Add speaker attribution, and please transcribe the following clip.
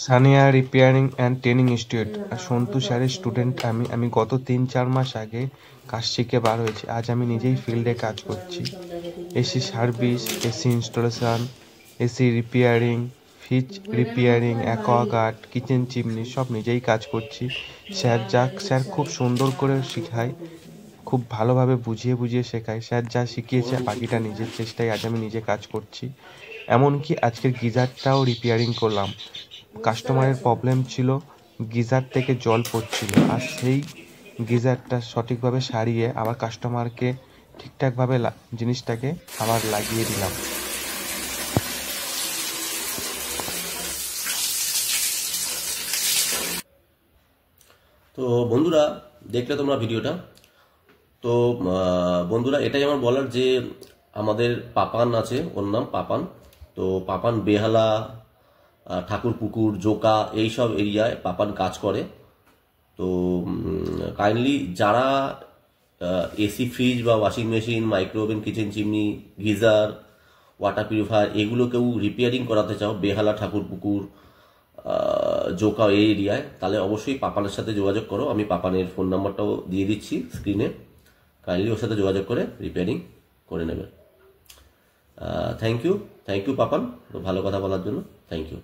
Speaker 1: Sania repairing and training institute. Santu স্যারের student আমি গত 3-4 মাস আগে কাজ শিখে বার হয়েছি। আজ আমি নিজেই ফিল্ডে কাজ করছি। AC service, AC installation, AC repairing, fridge repairing, Aquaguard, kitchen chimney সব নিজেই কাজ করছি। স্যার খুব সুন্দর করে শেখায়, খুব ভালোভাবে বুঝিয়ে বুঝিয়ে শেখায়। স্যার যা শিখিয়েছে বাকিটা নিজের চেষ্টায় আজ আমি নিজে কাজ করছি। এমনকি আজকের গিজারটাও রিপেয়ারিং করলাম। কাস্টমারের প্রবলেম ছিল, গিজার থেকে জল পড়ছিল, আর সেই গিজারটা সঠিকভাবে সারিয়ে আবার কাস্টমারকে ঠিকঠাকভাবে জিনিসটাকে আবার লাগিয়ে দিলাম।
Speaker 2: তো বন্ধুরা, দেখলে তোমরা ভিডিওটা। তো বন্ধুরা, এটাই আমার বলার যে আমাদের পাপান আছে, ওর নাম পাপান। তো পাপান বেহালা, ঠাকুরপুকুর, জোকা এইসব এরিয়ায় পাপান কাজ করে। তো কাইন্ডলি যারা এসি, ফ্রিজ বা washing machine, micro oven, kitchen chimney, geyser, water purifier এগুলো কেউ রিপেয়ারিং করাতে চাও বেহালা, ঠাকুরপুকুর, জোকা এই এরিয়ায়, তাহলে অবশ্যই পাপানের সাথে যোগাযোগ করো। আমি পাপানের ফোন নাম্বারটাও দিয়ে দিচ্ছি স্ক্রিনে। কাইন্ডলি ওর সাথে যোগাযোগ করে রিপেয়ারিং করে নেবে। থ্যাংক ইউ পাপান, ভালো কথা বলার জন্য। Thank you.